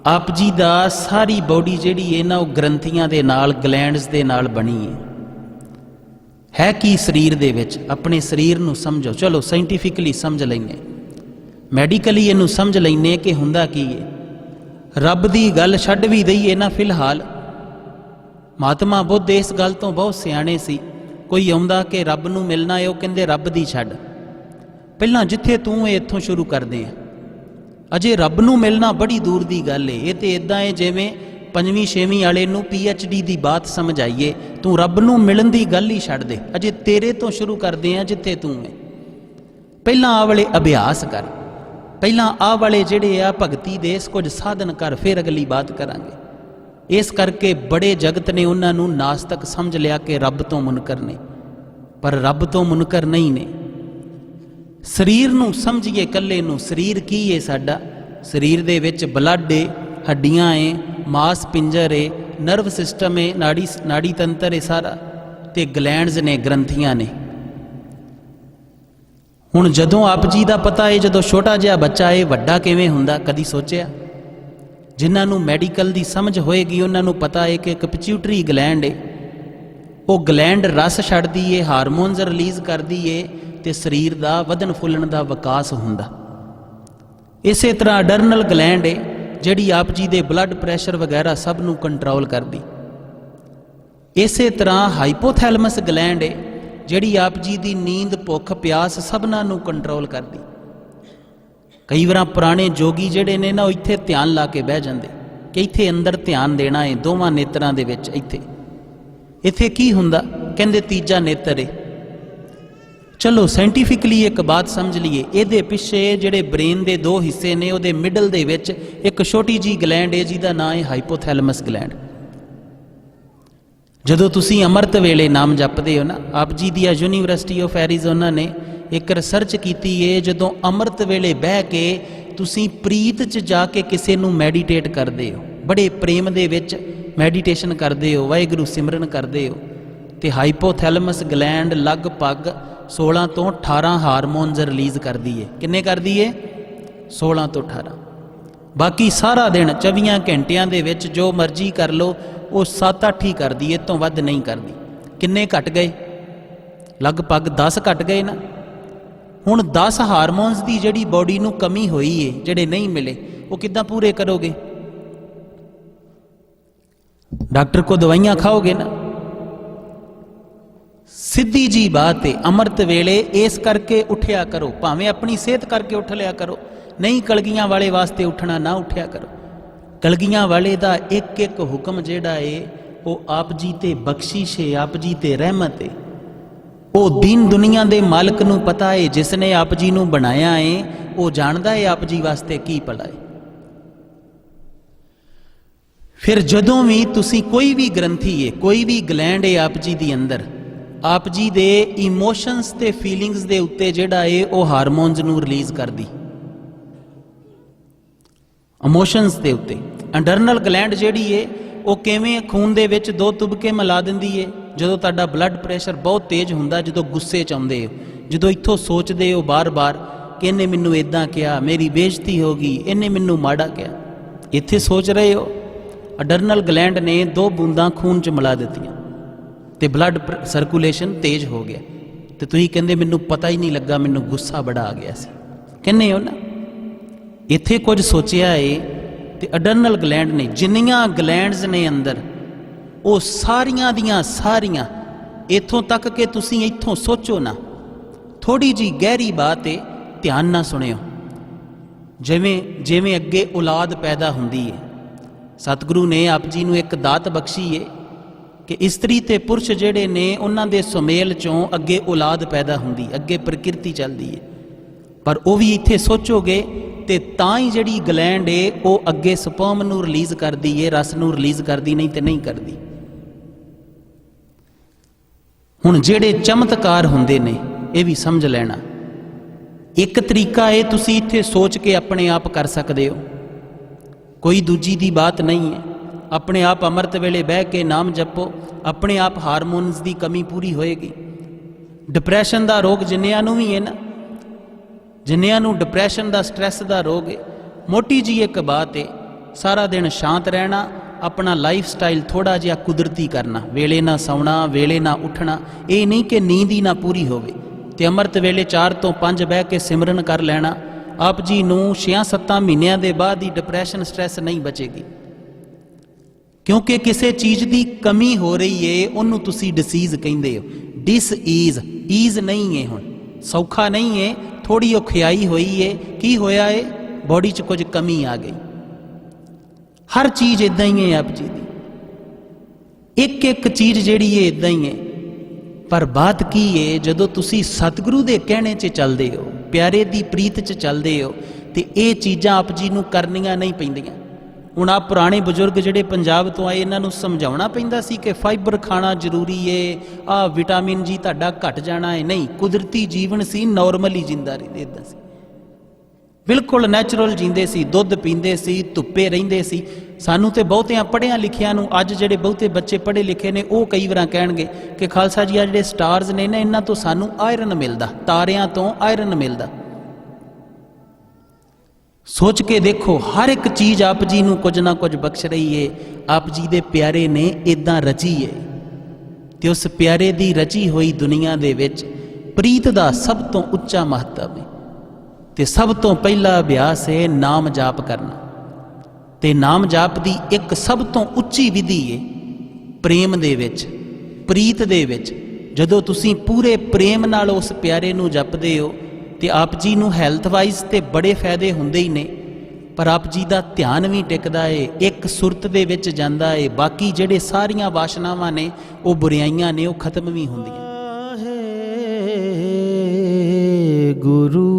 आप जी दा सारी बॉडी जिहड़ी है ना, वो ग्रंथियां दे नाल, ग्लैंड्स दे नाल बनी है कि शरीर दे विच। अपने शरीर नूं समझो, चलो साइंटिफिकली समझ लैने, मैडिकली इनू समझ लैने कि हुंदा की है। रब दी गल छड्ड भी दईए ना, फिलहाल महात्मा बुद्ध इस गल तो बहुत सियाणे सी। कोई आउंदा कि रब नूं मिलना है, वो कहंदे रब दी छड्ड, पहलां जिथे तूं है इत्थों शुरू करदे आ। अजे रब नूं मिलना बड़ी दूर दी गल है। ये तो इदां है जिवें 5वीं 6वीं वाले नूं PhD दी बात समझ आईए। तू रब नूं मिलन दी गल ही छड्ड दे, अजे तेरे तो शुरू करदे आ जिथे तू है। पहलां आ वाले अभ्यास कर, पहलां आ वाले जिहड़े आ भगती दे कुछ साधन कर, फिर अगली बात करांगे। इस करके बड़े जगत ने उन्हां नूं नास्तिक समझ लिया कि रब तो मुनकर ने, पर रब तो मुनकर नहीं ने। शरीर नूं समझिए कल्ले नूं। शरीर की है साडा? शरीर दे विच ब्लड है, हड्डियां है, मास पिंजर है, नर्व सिस्टम है, नाड़ी तंत्र है सारा, ते ग्लैंड्स ने, ग्रंथियां ने। हुण जदों आप जी दा पता है, जदों छोटा जिहा बच्चा है वड्डा किवें हुंदा, कदी सोचिया? जिन्हां नूं मैडिकल दी समझ होएगी उन्हां नूं पता है कि एक पिट्यूटरी ग्लैंड है, वो ग्लैंड रस छड्डदी है, हारमोन्स रिलीज़ करदी है, ते शरीर दा वधन फुलण दा विकास हुंदा। इसे तरह अडरनल ग्लैंड है जिहड़ी आप जी दे ब्लड प्रैशर वगैरह सब नूं कंट्रोल करदी। इसे तरह हाइपोथैलेमस ग्लैंड है जिहड़ी आप जी दी नींद, भुख, प्यास सबना नूं कंट्रोल करदी। कई बार पुराने जोगी जिहड़े ने ना, इत्थे ध्यान ला के बह जांदे कि इत्थे अंदर ध्यान देना है, दोवां नेत्रां दे विच। इत्थे की हुंदा? कहंदे तीजा नेत्र है। चलो साइंटिफिकली एक बात समझ लीए, ये पिछे जिहड़े ब्रेन के 2 हिस्से ने, उहदे मिडल दे विच एक छोटी जी ग्लैंड है जिहदा नाम है हाइपोथैलेमस ग्लैंड। जदों तुसीं अमृत वेले नाम जपदे हो ना, आप जी दी यूनीवर्सिटी ऑफ एरीजोना ने एक रिसर्च की है। जदों अमृत वेले बह के तुसीं प्रीत च जाके किसी नूं मैਡੀਟੇਟ करते हो, बड़े प्रेम दे विच मैਡੀਟੇਸ਼ਨ करते हो, वाहिगुरू सिमरन करते हो, तो हाइपोथैलेमस ग्लैंड लगभग 16 तो 18 हारमोन्स रिलीज़ करती है। किन्ने करती है? 16 तो 18। बाकी सारा दिन 24 घंटिया दे विच जो मर्जी कर लो, वो 7-8 ही करती है, तो वध नहीं करती। किन्ने घट गए? लगभग 10 घट गए ना। हुण 10 हारमोन्स की जिहड़ी बॉडी नूं कमी होई है, जिहड़े नहीं मिले, वो किद्दां पूरे करोगे? डॉक्टर को दवाइयां खाओगे ना। सीधी जी बात है, अमृत वेले इस करके उठिया करो, भावें अपनी सेहत करके उठ लिया करो, नहीं कलगियां वाले वास्ते उठना ना उठिया करो। कलगियां वाले दा एक एक हुक्म जिहड़ा है वो आप जी ते बख्शिश है, आप जी ते रहमत है। वो दीन दुनिया दे मालिक नूं पता है, जिसने आप जी नूं बनाया है वो जानदा है आप जी वास्ते की भला है। फिर जदों भी तुसी कोई भी ग्रंथी है, कोई भी ग्लैंड है आप जी दी अंदर, आप जी दे इमोशनस ते फीलिंग्स दे उत्ते जिहड़ा है वो हारमोन्स नूं रिलीज़ करदी। इमोशनस दे उत्ते अडरनल ग्लैंड जिहड़ी है वो किवें खून दे विच 2 तुबके मिला दिंदी है। जदों तुहाडा ब्लड प्रैशर बहुत तेज हुंदा, जदों गुस्से च आउंदे हो, जदों इत्थों सोचदे हो बार बार कि इन्हें मैनूं इदां कहा, मेरी बेइज्जती हो गई, इन्हें मैनूं माड़ा कहा, इत्थे सोच रहे हो, अडरनल ग्लैंड ने 2 बूंदां खून च मिला दित्तियां ते ब्लड सर्कुलेशन तेज हो गया। तो तुसीं कहंदे मैनूं पता ही नहीं लगा, मैनूं गुस्सा बड़ा आ गया सी। कहने हो ना, इत्थे कुछ सोचिया है ते अडरनल ग्लैंड ने, जिन्नियां ग्लैंड्स ने अंदर, वो सारियां दियां सारियां इत्थों तक कि तुसीं इत्थों सोचो ना। थोड़ी जी गहरी बात है, ध्यान ना सुनियो। जिवें जिवें अगे औलाद पैदा हुंदी है, सतगुरु ने आप जी नूं एक दात बख्शी है कि इस्त्री ते पुरुष जिहड़े ने उन्हां दे सुमेल चों अगे औलाद पैदा हुंदी, अगे प्रकृति चलदी है। पर वो भी इत्थे सोचोगे तो तां ही जिहड़ी ग्लैंड है वो अगे स्पर्म नूं रिलीज़ करदी है, रस नूं रिलीज़ करदी, नहीं तो नहीं करदी। हुण जिहड़े चमत्कार हुंदे ने ये भी समझ लेना। एक तरीका है तुसीं इत्थे सोच के अपने आप कर सकदे हो, कोई दूजी दी बात नहीं है। अपने आप अमृत वेले बह के नाम जपो, अपने आप हारमोन्स की कमी पूरी होएगी। डिप्रैशन का रोग जिन्नियां नूं भी है ना, जिन्नियां नूं डिप्रैशन का स्ट्रैस का रोग है, मोटी जी एक बात है ਸਾਰਾ ਦਿਨ ਸ਼ਾਂਤ ਰਹਿਣਾ, ਆਪਣਾ ਲਾਈਫ ਸਟਾਈਲ ਥੋੜਾ ਜਿਹਾ ਕੁਦਰਤੀ ਕਰਨਾ, ਵੇਲੇ ਨਾ ਸੌਣਾ, ਵੇਲੇ ਨਾ ਉੱਠਣਾ। ਇਹ ਨਹੀਂ ਕਿ ਨੀਂਦ ਹੀ ਨਾ ਪੂਰੀ ਹੋਵੇ, ਤੇ ਅੰਮ੍ਰਿਤ ਵੇਲੇ 4 ਤੋਂ 5 ਬਹਿ ਕੇ ਸਿਮਰਨ ਕਰ ਲੈਣਾ। ਆਪ ਜੀ ਨੂੰ 6-7 ਮਹੀਨਿਆਂ ਦੇ ਬਾਅਦ ਹੀ ਡਿਪਰੈਸ਼ਨ, ਸਟ੍ਰੈਸ ਨਹੀਂ ਬਚੇਗੀ, ਕਿਉਂਕਿ ਕਿਸੇ ਚੀਜ਼ ਦੀ ਕਮੀ ਹੋ ਰਹੀ ਏ, ਉਹਨੂੰ ਤੁਸੀਂ ਡਿਸੀਜ਼ ਕਹਿੰਦੇ ਹੋ। ਡਿਸ ਈਜ਼ ਨਹੀਂ ਏ, ਹੁਣ ਸੌਖਾ ਨਹੀਂ ਏ, ਥੋੜੀ ਔਖਿਆਈ ਹੋਈ ਏ। ਕੀ ਹੋਇਆ ਏ? ਬੋਡੀ 'ਚ ਕੁਝ ਕਮੀ ਆ ਗਈ। ਹਰ ਚੀਜ਼ ਇਦਾਂ ਹੀ ਏ ਆਪ ਜੀ ਦੀ, ਇੱਕ ਇੱਕ ਚੀਜ਼ ਜਿਹੜੀ ਏ ਇਦਾਂ ਹੀ ਏ। ਪਰ ਬਾਤ ਕੀ ਏ, ਜਦੋਂ ਤੁਸੀਂ ਸਤਿਗੁਰੂ ਦੇ ਕਹਿਣੇ 'ਚ ਚੱਲਦੇ ਹੋ, ਪਿਆਰੇ ਦੀ ਪ੍ਰੀਤ 'ਚ ਚੱਲਦੇ ਹੋ, ਤੇ ਇਹ ਚੀਜ਼ਾਂ ਆਪ ਜੀ ਨੂੰ ਕਰਨੀਆਂ ਨਹੀਂ ਪੈਂਦੀਆਂ। ਹੁਣ ਆਹ ਪੁਰਾਣੇ ਬਜ਼ੁਰਗ ਜਿਹੜੇ ਪੰਜਾਬ ਤੋਂ ਆਏ, ਇਹਨਾਂ ਨੂੰ ਸਮਝਾਉਣਾ ਪੈਂਦਾ ਸੀ ਕਿ ਫਾਈਬਰ ਖਾਣਾ ਜ਼ਰੂਰੀ ਏ, ਆਹ ਵਿਟਾਮਿਨ ਜੀ ਤੁਹਾਡਾ ਘਟ ਜਾਣਾ ਹੈ। ਨਹੀਂ, ਕੁਦਰਤੀ ਜੀਵਨ ਸੀ, ਨੋਰਮਲੀ ਜਿੰਦਾ ਰਹਿੰਦੇ, ਇੱਦਾਂ ਸੀ, ਬਿਲਕੁਲ ਨੈਚੁਰਲ ਜੀਂਦੇ ਸੀ, ਦੁੱਧ ਪੀਂਦੇ ਸੀ, ਧੁੱਪੇ ਰਹਿੰਦੇ ਸੀ। ਸਾਨੂੰ ਤੇ ਬਹੁਤਿਆਂ ਪੜ੍ਹਿਆਂ ਲਿਖਿਆਂ ਨੂੰ, ਅੱਜ ਜਿਹੜੇ ਬਹੁਤੇ ਬੱਚੇ ਪੜ੍ਹੇ ਲਿਖੇ ਨੇ, ਉਹ ਕਈ ਵਾਰ ਕਹਿਣਗੇ ਕਿ ਖਾਲਸਾ ਜੀ ਆ ਜਿਹੜੇ ਸਟਾਰਸ ਨੇ ਨਾ, ਇਹਨਾਂ ਤੋਂ ਸਾਨੂੰ ਆਇਰਨ ਮਿਲਦਾ, ਤਾਰਿਆਂ ਤੋਂ ਆਇਰਨ ਮਿਲਦਾ। ਸੋਚ ਕੇ ਦੇਖੋ, ਹਰ ਇੱਕ ਚੀਜ਼ ਆਪ ਜੀ ਨੂੰ ਕੁਝ ਨਾ ਕੁਝ ਬਖਸ਼ ਰਹੀ ਏ। ਆਪ ਜੀ ਦੇ ਪਿਆਰੇ ਨੇ ਇਦਾਂ ਰਚੀ ਏ, ਤੇ ਉਸ ਪਿਆਰੇ ਦੀ ਰਚੀ ਹੋਈ ਦੁਨੀਆ ਦੇ ਵਿੱਚ ਪ੍ਰੀਤ ਦਾ ਸਭ ਤੋਂ ਉੱਚਾ ਮਹੱਤਵ ਹੈ। ਤੇ ਸਭ ਤੋਂ ਪਹਿਲਾ ਅਭਿਆਸ ਹੈ ਨਾਮ ਜਾਪ ਕਰਨਾ, ਤੇ ਨਾਮ ਜਾਪ ਦੀ ਇੱਕ ਸਭ ਤੋਂ ਉੱਚੀ ਵਿਧੀ ਹੈ ਪ੍ਰੇਮ ਦੇ ਵਿੱਚ, ਪ੍ਰੀਤ ਦੇ ਵਿੱਚ। ਜਦੋਂ ਤੁਸੀਂ ਪੂਰੇ ਪ੍ਰੇਮ ਨਾਲ ਉਸ ਪਿਆਰੇ ਨੂੰ ਜਪਦੇ ਹੋ, ਤੇ ਆਪ ਜੀ ਨੂੰ ਹੈਲਥ ਵਾਈਜ਼ ਤੇ ਬੜੇ ਫਾਇਦੇ ਹੁੰਦੇ ਹੀ ਨੇ, ਪਰ ਆਪ ਜੀ ਦਾ ਧਿਆਨ ਵੀ ਟਿਕਦਾ ਏ, ਇੱਕ ਸੁਰਤ ਦੇ ਵਿੱਚ ਜਾਂਦਾ ਏ। ਬਾਕੀ ਜਿਹੜੇ ਸਾਰੀਆਂ ਵਾਸ਼ਨਾਵਾਂ ਨੇ, ਉਹ ਬੁਰਾਈਆਂ ਨੇ, ਉਹ ਖਤਮ ਵੀ ਹੁੰਦੀਆਂ। ਗੁਰੂ